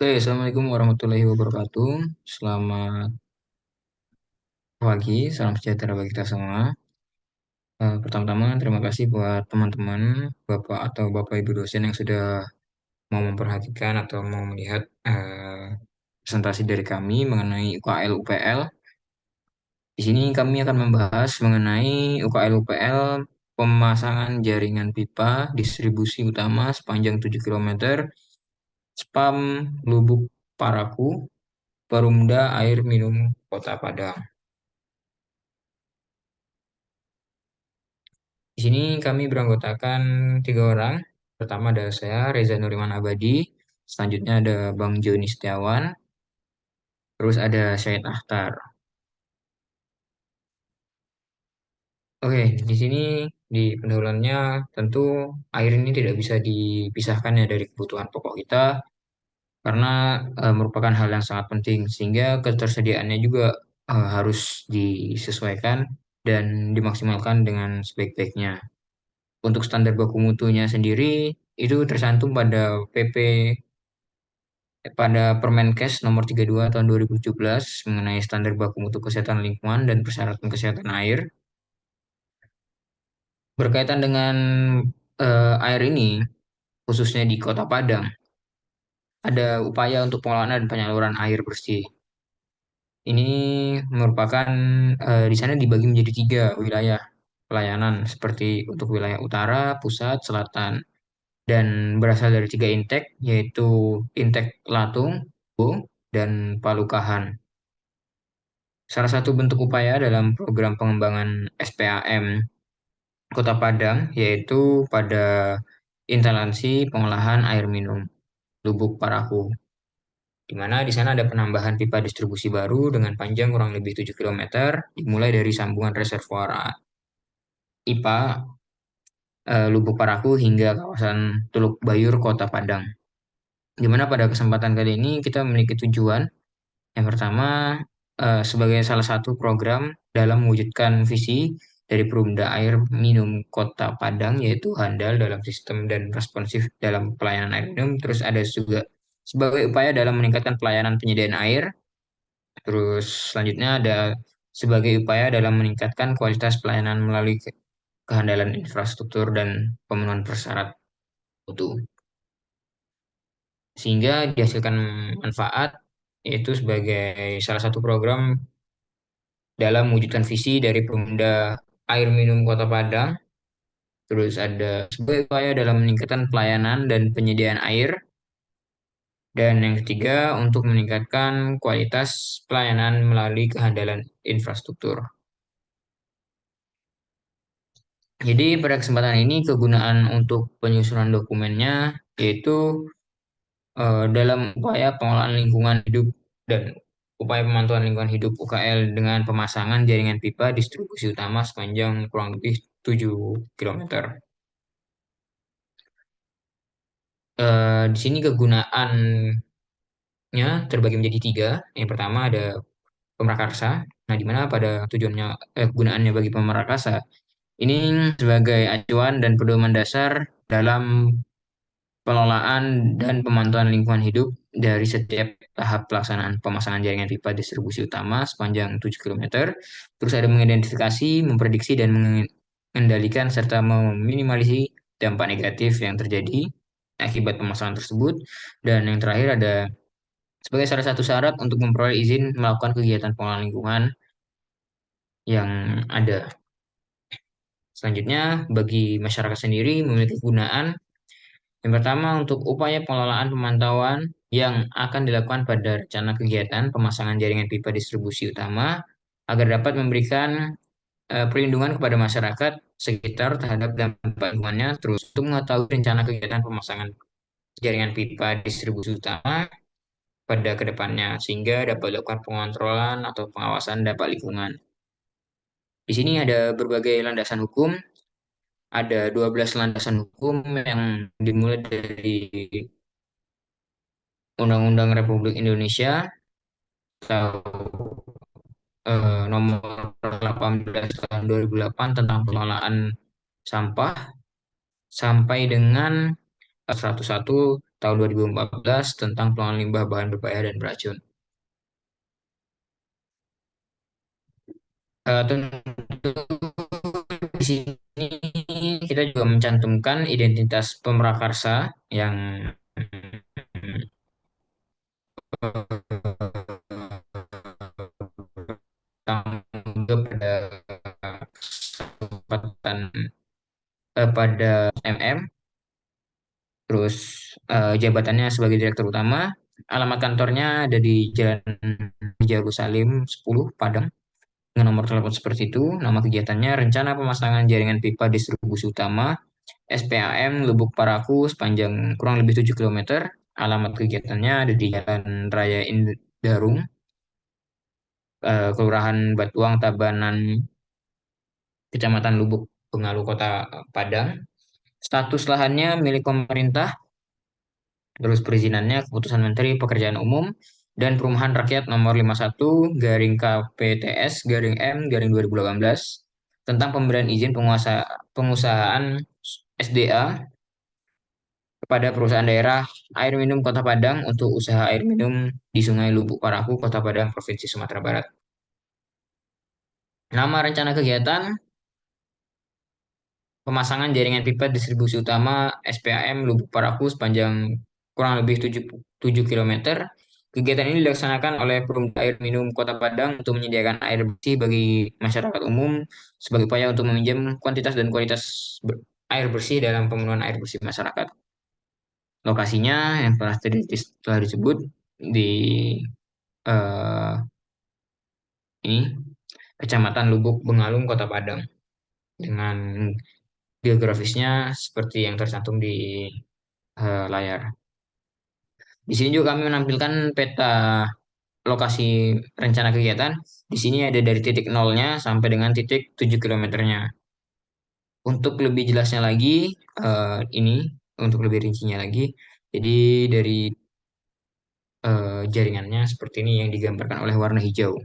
Oke, Assalamualaikum warahmatullahi wabarakatuh. Selamat pagi, salam sejahtera bagi kita semua. Pertama-tama, terima kasih buat teman-teman, Bapak atau Bapak Ibu dosen yang sudah mau memperhatikan atau mau melihat presentasi dari kami mengenai UKL UPL. Di sini kami akan membahas mengenai UKL UPL pemasangan jaringan pipa distribusi utama sepanjang 7 kilometer, Spam Lubuk Paraku, Perumda Air Minum Kota Padang. Di sini kami beranggotakan 3 orang. Pertama ada saya, Reza Nuriman Abadi. Selanjutnya ada Bang Joni Setiawan. Terus ada Syed Akhtar. Oke, di sini di pendahuluannya tentu air ini tidak bisa dipisahkan ya dari kebutuhan pokok kita karena merupakan hal yang sangat penting sehingga ketersediaannya juga harus disesuaikan dan dimaksimalkan dengan sebaik-baiknya. Untuk standar baku mutunya sendiri itu tercantum pada Permenkes nomor 32 tahun 2017 mengenai standar baku mutu kesehatan lingkungan dan persyaratan kesehatan air. Berkaitan dengan air ini, khususnya di Kota Padang, ada upaya untuk pengelolaan dan penyaluran air bersih. Ini merupakan di sana dibagi menjadi 3 wilayah pelayanan seperti untuk wilayah utara, pusat, selatan, dan berasal dari 3 intek yaitu Intek Latung, Bo, dan Palukahan. Salah satu bentuk upaya dalam program pengembangan SPAM Kota Padang yaitu pada instalasi pengolahan air minum Lubuk Parahu, di mana di sana ada penambahan pipa distribusi baru dengan panjang kurang lebih 7 kilometer, dimulai dari sambungan reservoir IPA Lubuk Parahu hingga kawasan Teluk Bayur, Kota Padang. Di mana pada kesempatan kali ini kita memiliki tujuan. Yang pertama, sebagai salah satu program dalam mewujudkan visi dari Perumda Air Minum Kota Padang, yaitu handal dalam sistem dan responsif dalam pelayanan air minum. Terus ada juga sebagai upaya dalam meningkatkan pelayanan penyediaan air. Terus selanjutnya ada sebagai upaya dalam meningkatkan kualitas pelayanan melalui kehandalan infrastruktur dan pemenuhan persyarat mutu. Sehingga dihasilkan manfaat yaitu sebagai salah satu program dalam mewujudkan visi dari Perumda Air Minum Kota Padang. Terus ada sebagai upaya dalam meningkatkan pelayanan dan penyediaan air. Dan yang ketiga, untuk meningkatkan kualitas pelayanan melalui kehandalan infrastruktur. Jadi pada kesempatan ini kegunaan untuk penyusunan dokumennya yaitu dalam upaya pengelolaan lingkungan hidup dan upaya pemantauan lingkungan hidup UKL dengan pemasangan jaringan pipa distribusi utama sepanjang kurang lebih 7 kilometer. Di sini kegunaannya terbagi menjadi 3. Yang pertama ada pemrakarsa. Nah, di mana pada tujuannya kegunaannya bagi pemrakarsa ini sebagai acuan dan pedoman dasar dalam pengelolaan dan pemantauan lingkungan hidup dari setiap tahap pelaksanaan pemasangan jaringan pipa distribusi utama sepanjang 7 kilometer. Terus ada mengidentifikasi, memprediksi, dan mengendalikan serta meminimalisasi dampak negatif yang terjadi akibat pemasangan tersebut. Dan yang terakhir ada sebagai salah satu syarat untuk memperoleh izin melakukan kegiatan pengelolaan lingkungan yang ada. Selanjutnya, bagi masyarakat sendiri memiliki kegunaan. Yang pertama, untuk upaya pengelolaan pemantauan yang akan dilakukan pada rencana kegiatan pemasangan jaringan pipa distribusi utama agar dapat memberikan perlindungan kepada masyarakat sekitar terhadap dampak lingkungannya, terus untuk mengetahui rencana kegiatan pemasangan jaringan pipa distribusi utama pada kedepannya sehingga dapat dilakukan pengontrolan atau pengawasan dampak lingkungan. Di sini ada berbagai landasan hukum, ada 12 landasan hukum yang dimulai dari Undang-Undang Republik Indonesia atau nomor 18 tahun 2008 tentang pengelolaan sampah sampai dengan 101 tahun 2014 tentang pengelolaan limbah bahan berbahaya dan beracun. Tentu di sini kita juga mencantumkan identitas pemrakarsa yang bertanggung pada kesempatan pada MM, terus jabatannya sebagai direktur utama, alamat kantornya ada di Jalan Jerusalem 10 Padang dengan nomor telepon seperti itu. Nama kegiatannya Rencana Pemasangan Jaringan Pipa Distribusi Utama SPAM Lubuk Parahu sepanjang kurang lebih 7 kilometer. Alamat kegiatannya ada di Jalan Raya Indarung, Kelurahan Batuang, Tabanan, Kecamatan Lubuk, Bengalu, Kota Padang. Status lahannya milik pemerintah, terus perizinannya Keputusan Menteri Pekerjaan Umum dan Perumahan Rakyat nomor 51 garing KPTS garing M garing 2018 tentang pemberian izin pengusahaan SDA kepada perusahaan daerah air minum Kota Padang untuk usaha air minum di Sungai Lubuk Parahu, Kota Padang, Provinsi Sumatera Barat. Nama rencana kegiatan pemasangan jaringan pipa distribusi utama SPAM Lubuk Parahu sepanjang kurang lebih 7 kilometer. Kegiatan ini dilaksanakan oleh Perumda Air Minum Kota Padang untuk menyediakan air bersih bagi masyarakat umum sebagai upaya untuk meminjam kuantitas dan kualitas air bersih dalam pemenuhan air bersih masyarakat. Lokasinya yang telah disebut di eh, ini Kecamatan Lubuk Bengalung Kota Padang dengan geografisnya seperti yang tercantum di layar. Di sini juga kami menampilkan peta lokasi rencana kegiatan. Di sini ada dari titik nolnya sampai dengan titik 7 kilometernya. Untuk lebih jelasnya lagi, ini untuk lebih rincinya lagi. Jadi dari jaringannya seperti ini yang digambarkan oleh warna hijau.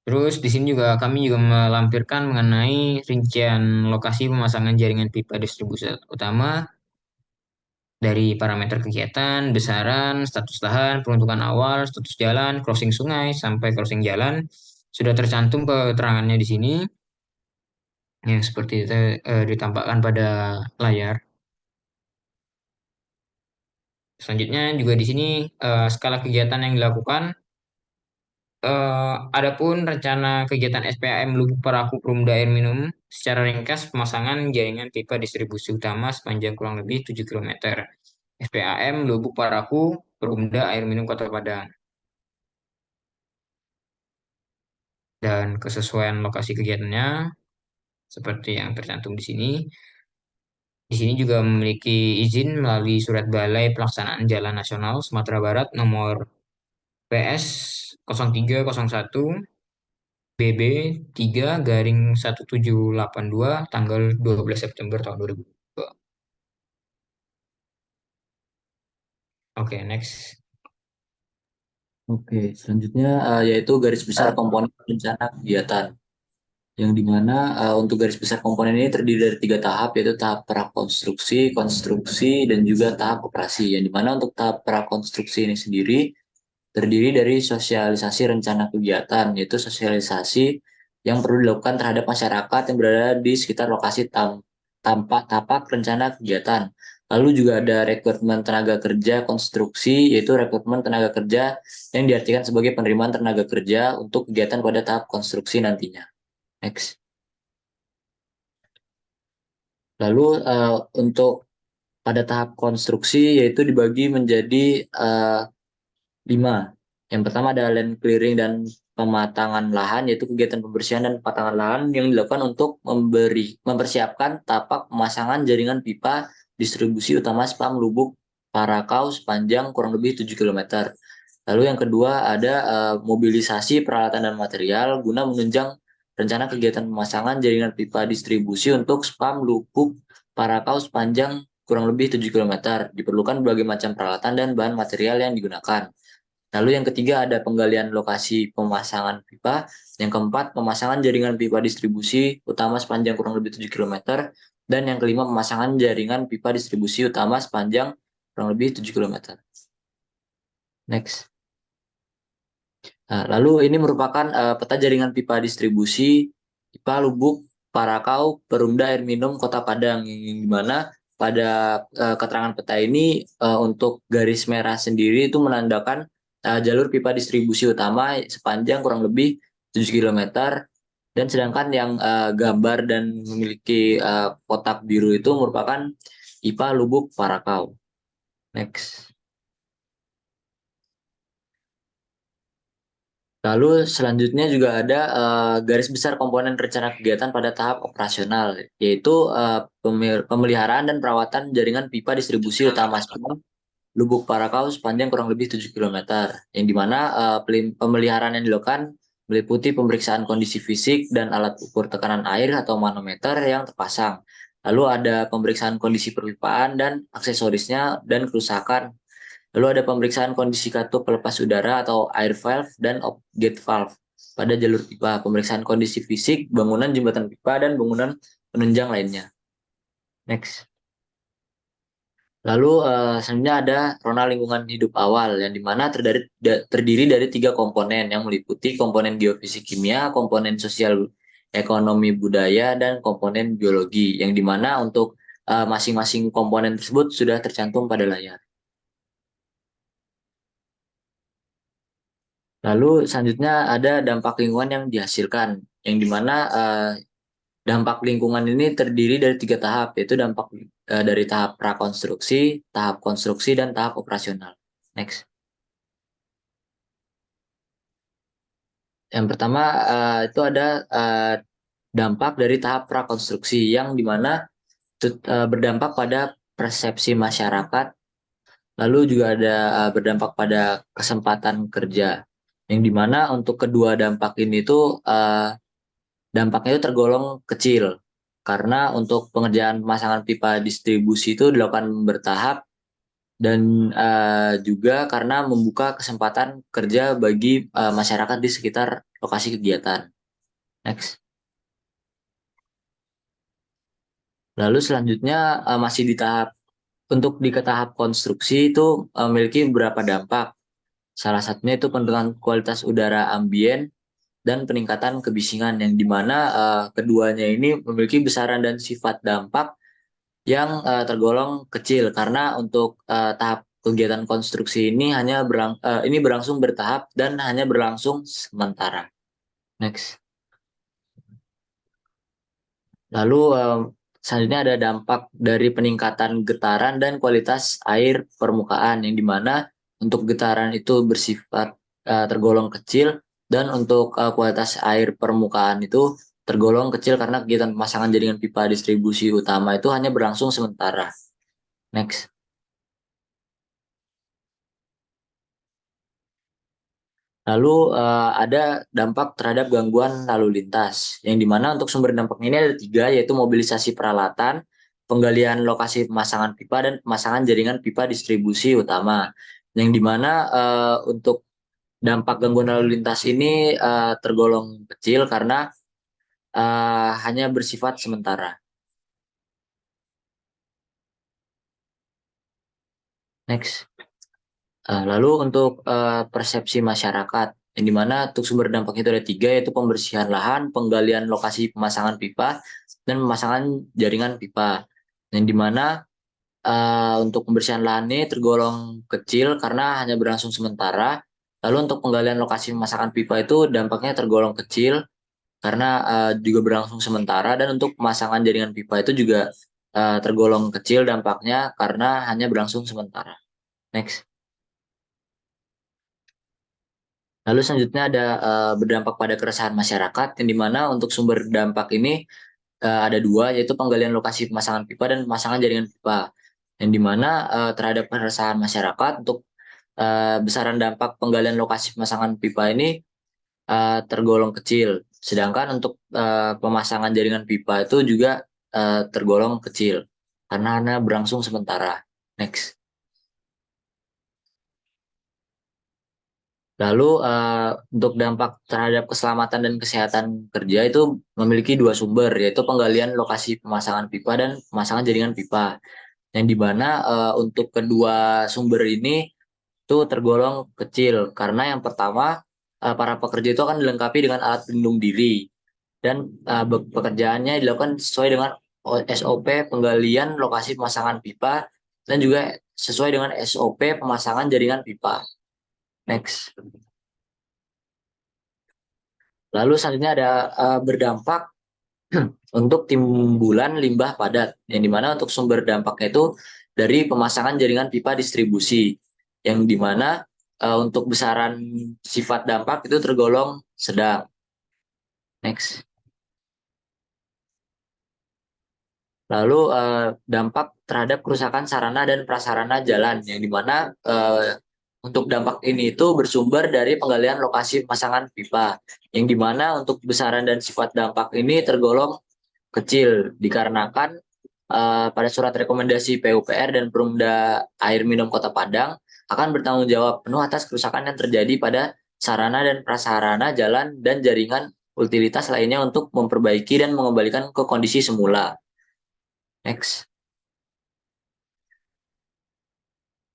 Terus di sini juga kami juga melampirkan mengenai rincian lokasi pemasangan jaringan pipa distribusi utama dari parameter kegiatan, besaran, status lahan, peruntukan awal, status jalan, crossing sungai sampai crossing jalan sudah tercantum keterangannya di sini yang seperti itu ditampakkan pada layar. Selanjutnya juga di sini skala kegiatan yang dilakukan. Adapun rencana kegiatan SPAM Lubuk Parahu Perumda Air Minum secara ringkas pemasangan jaringan pipa distribusi utama sepanjang kurang lebih 7 kilometer. SPAM Lubuk Parahu Perumda Air Minum Kota Padang. Dan kesesuaian lokasi kegiatannya seperti yang tercantum di sini. Di sini juga memiliki izin melalui Surat Balai Pelaksanaan Jalan Nasional Sumatera Barat nomor PS 0301 BB 3 garing 1782 tanggal 12 September tahun 2002. Oke, next. Oke, selanjutnya yaitu garis besar komponen rencana kegiatan. Yang dimana untuk garis besar komponen ini terdiri dari tiga tahap, yaitu tahap prakonstruksi, konstruksi, dan juga tahap operasi. Yang dimana untuk tahap prakonstruksi ini sendiri terdiri dari sosialisasi rencana kegiatan, yaitu sosialisasi yang perlu dilakukan terhadap masyarakat yang berada di sekitar lokasi tampak tapak rencana kegiatan. Lalu juga ada rekrutmen tenaga kerja konstruksi, yaitu rekrutmen tenaga kerja yang diartikan sebagai penerimaan tenaga kerja untuk kegiatan pada tahap konstruksi nantinya. Next. Lalu untuk pada tahap konstruksi yaitu dibagi menjadi 5. Yang pertama ada land clearing dan pematangan lahan, yaitu kegiatan pembersihan dan pematangan lahan yang dilakukan untuk mempersiapkan tapak pemasangan jaringan pipa distribusi utama spam Lubuk Parakau sepanjang kurang lebih 7 kilometer. Lalu yang kedua ada mobilisasi peralatan dan material guna menunjang rencana kegiatan pemasangan jaringan pipa distribusi untuk spam Lubuk Parakau sepanjang kurang lebih 7 kilometer. Diperlukan berbagai macam peralatan dan bahan material yang digunakan. Lalu yang ketiga ada penggalian lokasi pemasangan pipa. Yang keempat, pemasangan jaringan pipa distribusi utama sepanjang kurang lebih 7 kilometer. Dan yang kelima, pemasangan jaringan pipa distribusi utama sepanjang kurang lebih 7 kilometer. Next. Nah, lalu ini merupakan peta jaringan pipa distribusi pipa Lubuk, Parakau, Perumda Air Minum Kota Padang yang dimana pada keterangan peta ini untuk garis merah sendiri itu menandakan jalur pipa distribusi utama sepanjang kurang lebih 7 kilometer dan sedangkan yang gambar dan memiliki kotak biru itu merupakan pipa Lubuk Parakau. Next. Lalu selanjutnya juga ada garis besar komponen rencana kegiatan pada tahap operasional, yaitu pemeliharaan dan perawatan jaringan pipa distribusi utama Spam Lubuk Parakau sepanjang kurang lebih 7 kilometer, yang dimana pemeliharaan yang dilakukan meliputi pemeriksaan kondisi fisik dan alat ukur tekanan air atau manometer yang terpasang. Lalu ada pemeriksaan kondisi perpipaan dan aksesorisnya dan kerusakan. Lalu ada pemeriksaan kondisi katup pelepas udara atau air valve dan gate valve pada jalur pipa, pemeriksaan kondisi fisik, bangunan jembatan pipa, dan bangunan penunjang lainnya. Next. Lalu selanjutnya ada rona lingkungan hidup awal yang dimana terdiri dari tiga komponen yang meliputi komponen geofisik kimia, komponen sosial ekonomi budaya, dan komponen biologi yang dimana untuk masing-masing komponen tersebut sudah tercantum pada layar. Lalu selanjutnya ada dampak lingkungan yang dihasilkan, yang dimana dampak lingkungan ini terdiri dari tiga tahap, yaitu dampak dari tahap prakonstruksi, tahap konstruksi, dan tahap operasional. Next. Yang pertama itu ada dampak dari tahap prakonstruksi, yang dimana berdampak pada persepsi masyarakat, lalu juga ada berdampak pada kesempatan kerja, yang dimana untuk kedua dampak ini tuh dampaknya itu tergolong kecil karena untuk pengerjaan pemasangan pipa distribusi itu dilakukan bertahap dan juga karena membuka kesempatan kerja bagi masyarakat di sekitar lokasi kegiatan. Next. Lalu selanjutnya masih di tahap untuk di tahap konstruksi itu memiliki beberapa dampak. Salah satunya itu penurunan kualitas udara ambien dan peningkatan kebisingan yang dimana keduanya ini memiliki besaran dan sifat dampak yang tergolong kecil karena untuk tahap kegiatan konstruksi ini ini berlangsung bertahap dan hanya berlangsung sementara. Next. Lalu selanjutnya ada dampak dari peningkatan getaran dan kualitas air permukaan yang dimana untuk getaran itu bersifat tergolong kecil dan untuk kualitas air permukaan itu tergolong kecil karena kegiatan pemasangan jaringan pipa distribusi utama itu hanya berlangsung sementara. Next. Lalu ada dampak terhadap gangguan lalu lintas, yang dimana untuk sumber dampaknya ini ada tiga, yaitu mobilisasi peralatan, penggalian lokasi pemasangan pipa, dan pemasangan jaringan pipa distribusi utama. Yang dimana untuk dampak gangguan lalu lintas ini tergolong kecil karena hanya bersifat sementara. Next. Lalu untuk persepsi masyarakat, yang dimana untuk sumber dampak itu ada tiga, yaitu pembersihan lahan, penggalian lokasi pemasangan pipa, dan pemasangan jaringan pipa. Yang dimana untuk pembersihan lahan ini tergolong kecil karena hanya berlangsung sementara. Lalu untuk penggalian lokasi pemasangan pipa itu dampaknya tergolong kecil karena juga berlangsung sementara. Dan untuk pemasangan jaringan pipa itu juga tergolong kecil dampaknya karena hanya berlangsung sementara. Next. Lalu selanjutnya ada berdampak pada keresahan masyarakat, yang dimana untuk sumber dampak ini ada dua, yaitu penggalian lokasi pemasangan pipa dan pemasangan jaringan pipa. Yang dimana terhadap keresahan masyarakat untuk besaran dampak penggalian lokasi pemasangan pipa ini tergolong kecil. Sedangkan untuk pemasangan jaringan pipa itu juga tergolong kecil karena hanya berlangsung sementara. Next. Lalu untuk dampak terhadap keselamatan dan kesehatan kerja itu memiliki dua sumber, yaitu penggalian lokasi pemasangan pipa dan pemasangan jaringan pipa. Yang di mana untuk kedua sumber ini itu tergolong kecil karena yang pertama para pekerja itu akan dilengkapi dengan alat pelindung diri dan pekerjaannya dilakukan sesuai dengan SOP penggalian lokasi pemasangan pipa dan juga sesuai dengan SOP pemasangan jaringan pipa. Next. Lalu selanjutnya ada berdampak untuk timbulan limbah padat, yang dimana untuk sumber dampaknya itu dari pemasangan jaringan pipa distribusi, yang dimana untuk besaran sifat dampak itu tergolong sedang. Next. Lalu dampak terhadap kerusakan sarana dan prasarana jalan, yang dimana untuk dampak ini itu bersumber dari penggalian lokasi pemasangan pipa, yang dimana untuk besaran dan sifat dampak ini tergolong kecil dikarenakan pada surat rekomendasi PUPR dan Perumda Air Minum Kota Padang akan bertanggung jawab penuh atas kerusakan yang terjadi pada sarana dan prasarana jalan dan jaringan utilitas lainnya untuk memperbaiki dan mengembalikan ke kondisi semula. Next.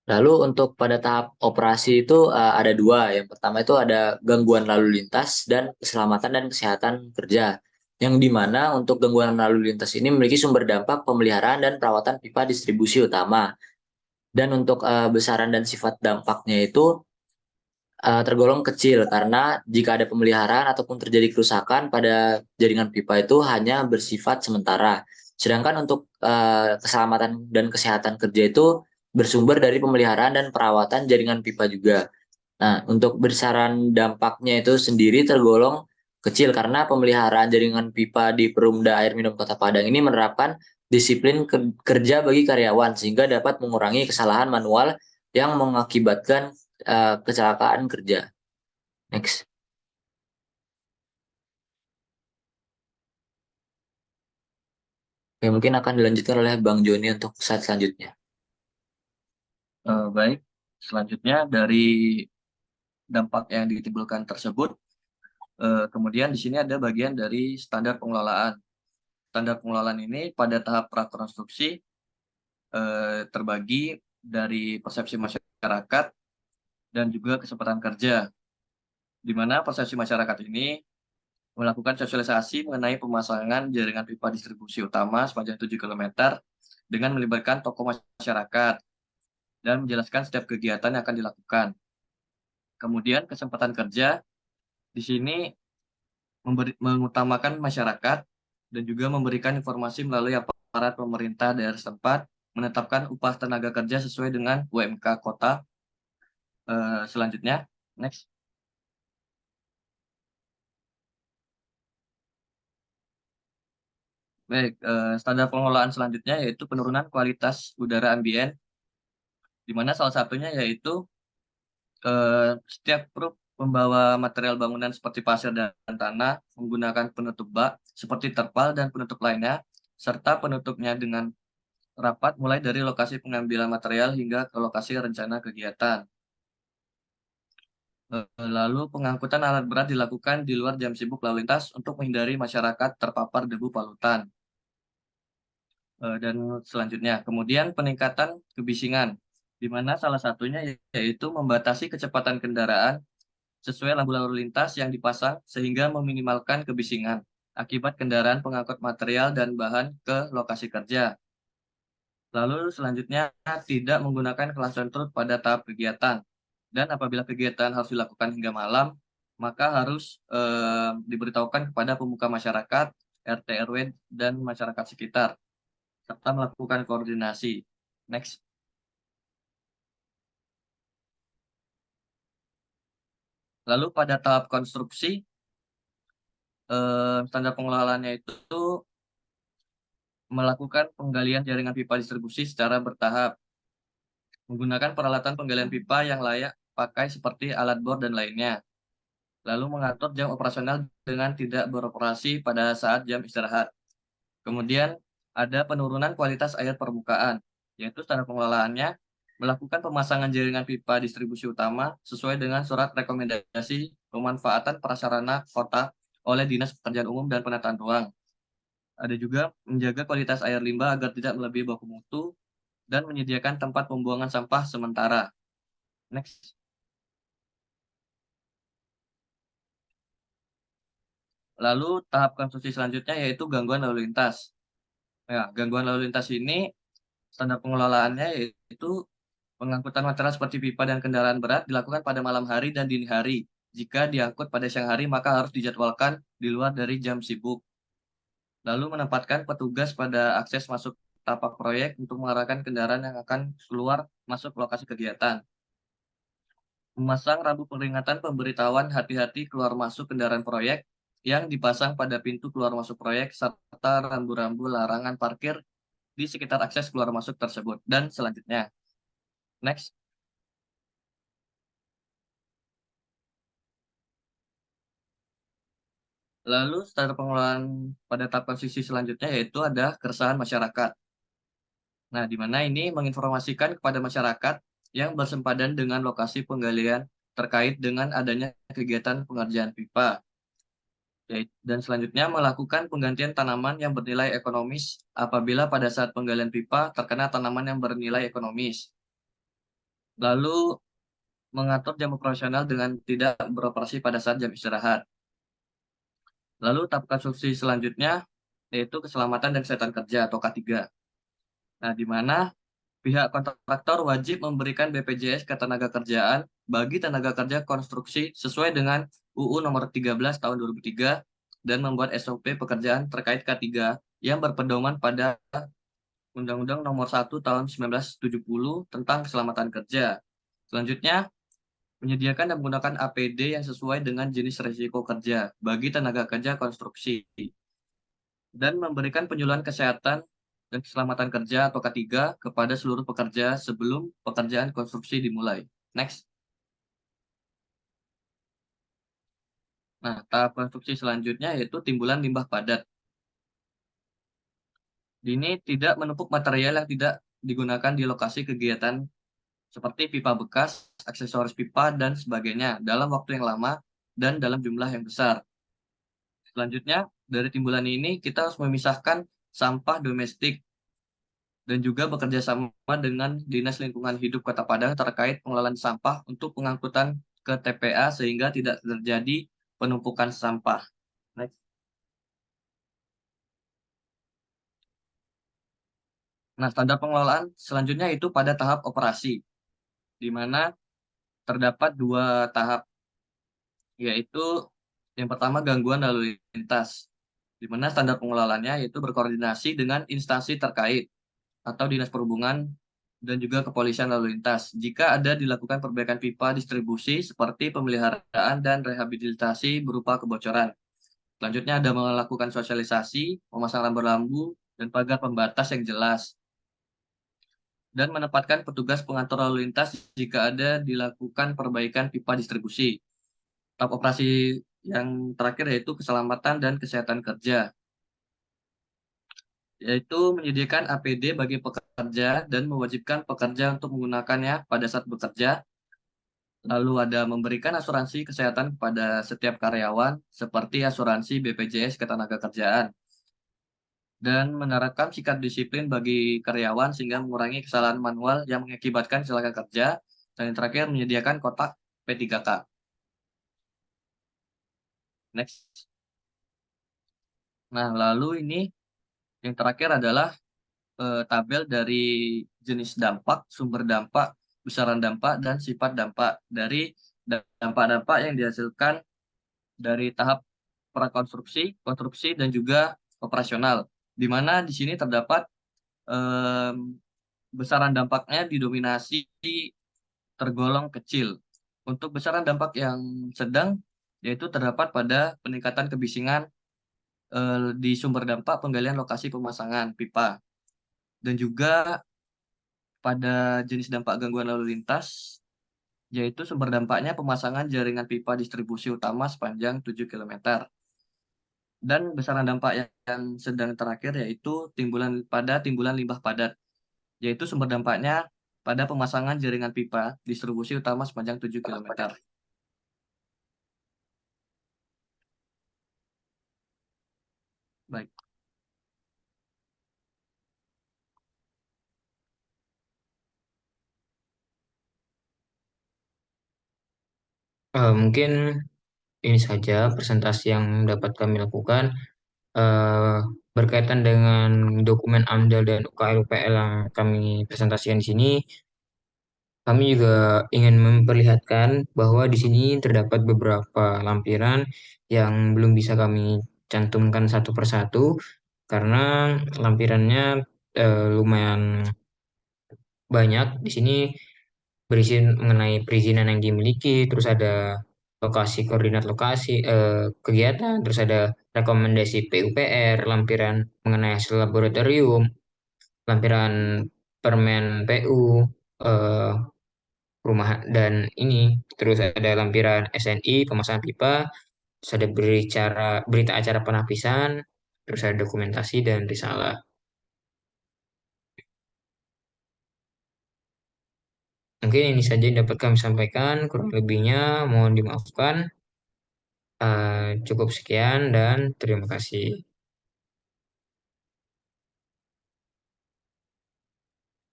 Lalu untuk pada tahap operasi itu ada dua. Yang pertama itu ada gangguan lalu lintas dan keselamatan dan kesehatan kerja. Yang dimana untuk gangguan lalu lintas ini memiliki sumber dampak pemeliharaan dan perawatan pipa distribusi utama. Dan untuk besaran dan sifat dampaknya itu tergolong kecil karena jika ada pemeliharaan ataupun terjadi kerusakan pada jaringan pipa itu hanya bersifat sementara. Sedangkan untuk keselamatan dan kesehatan kerja itu bersumber dari pemeliharaan dan perawatan jaringan pipa juga. Nah, untuk besaran dampaknya itu sendiri tergolong kecil karena pemeliharaan jaringan pipa di Perumda Air Minum Kota Padang ini menerapkan disiplin kerja bagi karyawan sehingga dapat mengurangi kesalahan manual yang mengakibatkan kecelakaan kerja. Next. Oke, mungkin akan dilanjutkan oleh Bang Joni untuk slide selanjutnya. Baik, selanjutnya dari dampak yang ditimbulkan tersebut, kemudian di sini ada bagian dari standar pengelolaan. Standar pengelolaan ini pada tahap prakonstruksi terbagi dari persepsi masyarakat dan juga kesempatan kerja, di mana persepsi masyarakat ini melakukan sosialisasi mengenai pemasangan jaringan pipa distribusi utama sepanjang 7 km dengan melibatkan tokoh masyarakat dan menjelaskan setiap kegiatan yang akan dilakukan. Kemudian kesempatan kerja di sini mengutamakan masyarakat dan juga memberikan informasi melalui aparat pemerintah daerah setempat, menetapkan upah tenaga kerja sesuai dengan UMK kota. Selanjutnya, next. Baik, standar pengelolaan selanjutnya yaitu penurunan kualitas udara ambien, di mana salah satunya yaitu setiap grup membawa material bangunan seperti pasir dan tanah menggunakan penutup bak seperti terpal dan penutup lainnya, serta penutupnya dengan rapat mulai dari lokasi pengambilan material hingga ke lokasi rencana kegiatan. Lalu pengangkutan alat berat dilakukan di luar jam sibuk lalu lintas untuk menghindari masyarakat terpapar debu polutan. Dan selanjutnya, kemudian peningkatan kebisingan, di mana salah satunya yaitu membatasi kecepatan kendaraan sesuai lampu lalu lintas yang dipasang sehingga meminimalkan kebisingan akibat kendaraan pengangkut material dan bahan ke lokasi kerja. Lalu selanjutnya, tidak menggunakan kelas control pada tahap kegiatan. Dan apabila kegiatan harus dilakukan hingga malam, maka harus diberitahukan kepada pemuka masyarakat, RT RW, dan masyarakat sekitar, serta melakukan koordinasi. Next. Lalu pada tahap konstruksi, standar pengelolaannya itu melakukan penggalian jaringan pipa distribusi secara bertahap, menggunakan peralatan penggalian pipa yang layak pakai seperti alat bor dan lainnya. Lalu mengatur jam operasional dengan tidak beroperasi pada saat jam istirahat. Kemudian ada penurunan kualitas air permukaan, yaitu standar pengelolaannya melakukan pemasangan jaringan pipa distribusi utama sesuai dengan surat rekomendasi pemanfaatan prasarana kota oleh Dinas Pekerjaan Umum dan Penataan Ruang. Ada juga menjaga kualitas air limbah agar tidak melebihi baku mutu dan menyediakan tempat pembuangan sampah sementara. Next. Lalu tahap konstruksi selanjutnya yaitu gangguan lalu lintas. Ya, gangguan lalu lintas ini standar pengelolaannya yaitu pengangkutan material seperti pipa dan kendaraan berat dilakukan pada malam hari dan dini hari. Jika diangkut pada siang hari, maka harus dijadwalkan di luar dari jam sibuk. Lalu menempatkan petugas pada akses masuk tapak proyek untuk mengarahkan kendaraan yang akan keluar masuk lokasi kegiatan. Memasang rambu peringatan pemberitahuan hati-hati keluar masuk kendaraan proyek yang dipasang pada pintu keluar masuk proyek serta rambu-rambu larangan parkir di sekitar akses keluar masuk tersebut. Dan selanjutnya, next. Lalu standar pengelolaan pada tahap konstruksi selanjutnya yaitu ada keresahan masyarakat. Nah, di mana ini menginformasikan kepada masyarakat yang bersempadan dengan lokasi penggalian terkait dengan adanya kegiatan pengerjaan pipa. Dan selanjutnya melakukan penggantian tanaman yang bernilai ekonomis apabila pada saat penggalian pipa terkena tanaman yang bernilai ekonomis. Lalu mengatur jam operasional dengan tidak beroperasi pada saat jam istirahat. Lalu tahap konstruksi selanjutnya yaitu keselamatan dan kesehatan kerja atau K3. Nah, di mana pihak kontraktor wajib memberikan BPJS Ketenagakerjaan bagi tenaga kerja konstruksi sesuai dengan UU Nomor 13 Tahun 2003 dan membuat SOP pekerjaan terkait K3 yang berpedoman pada Undang-Undang Nomor 1 Tahun 1970 tentang keselamatan kerja. Selanjutnya, menyediakan dan menggunakan APD yang sesuai dengan jenis risiko kerja bagi tenaga kerja konstruksi dan memberikan penyuluhan kesehatan dan keselamatan kerja atau K3 kepada seluruh pekerja sebelum pekerjaan konstruksi dimulai. Next. Nah, tahap konstruksi selanjutnya yaitu timbulan limbah padat. Ini tidak menumpuk material yang tidak digunakan di lokasi kegiatan seperti pipa bekas, aksesoris pipa, dan sebagainya dalam waktu yang lama dan dalam jumlah yang besar. Selanjutnya, dari timbulan ini kita harus memisahkan sampah domestik dan juga bekerja sama dengan Dinas Lingkungan Hidup Kota Padang terkait pengelolaan sampah untuk pengangkutan ke TPA sehingga tidak terjadi penumpukan sampah. Next. Nah, standar pengelolaan selanjutnya itu pada tahap operasi, di mana terdapat dua tahap, yaitu yang pertama gangguan lalu lintas, di mana standar pengelolaannya yaitu berkoordinasi dengan instansi terkait atau Dinas Perhubungan dan juga Kepolisian Lalu Lintas. Jika ada dilakukan perbaikan pipa distribusi seperti pemeliharaan dan rehabilitasi berupa kebocoran. Selanjutnya ada melakukan sosialisasi, memasang rambu-rambu, dan pagar pembatas yang jelas. Dan menempatkan petugas pengatur lalu lintas jika ada dilakukan perbaikan pipa distribusi. Tahap operasi yang terakhir yaitu keselamatan dan kesehatan kerja, yaitu menyediakan APD bagi pekerja dan mewajibkan pekerja untuk menggunakannya pada saat bekerja. Lalu ada memberikan asuransi kesehatan kepada setiap karyawan seperti asuransi BPJS Ketenagakerjaan dan menerapkan sikap disiplin bagi karyawan sehingga mengurangi kesalahan manual yang mengakibatkan kecelakaan kerja. Dan yang terakhir menyediakan kotak P3K. Next. Nah, lalu ini yang terakhir adalah tabel dari jenis dampak, sumber dampak, besaran dampak, dan sifat dampak dari dampak-dampak yang dihasilkan dari tahap prakonstruksi, konstruksi, dan juga operasional. Di mana di sini terdapat em, besaran dampaknya didominasi tergolong kecil. Untuk besaran dampak yang sedang, yaitu terdapat pada peningkatan kebisingan di sumber dampak penggalian lokasi pemasangan pipa. Dan juga pada jenis dampak gangguan lalu lintas, yaitu sumber dampaknya pemasangan jaringan pipa distribusi utama sepanjang 7 km. Dan besaran dampak yang sedang terakhir yaitu timbulan limbah padat, yaitu sumber dampaknya pada pemasangan jaringan pipa distribusi utama sepanjang 7 kilometer. Baik. Mungkin ini saja presentasi yang dapat kami lakukan. eh, Berkaitan dengan dokumen AMDAL dan UKL-UPL yang kami presentasikan di sini, kami juga ingin memperlihatkan bahwa di sini terdapat beberapa lampiran yang belum bisa kami cantumkan satu persatu karena lampirannya lumayan banyak. Di sini berisi mengenai perizinan yang dimiliki, terus ada lokasi koordinat lokasi kegiatan, terus ada rekomendasi PUPR, lampiran mengenai hasil laboratorium, lampiran permen PU, eh, rumah dan ini, terus ada lampiran SNI, pemasangan pipa, terus ada berita acara penapisan, terus ada dokumentasi dan risalah. Mungkin ini saja yang dapat kami sampaikan, kurang lebihnya mohon dimaafkan. Cukup sekian dan terima kasih.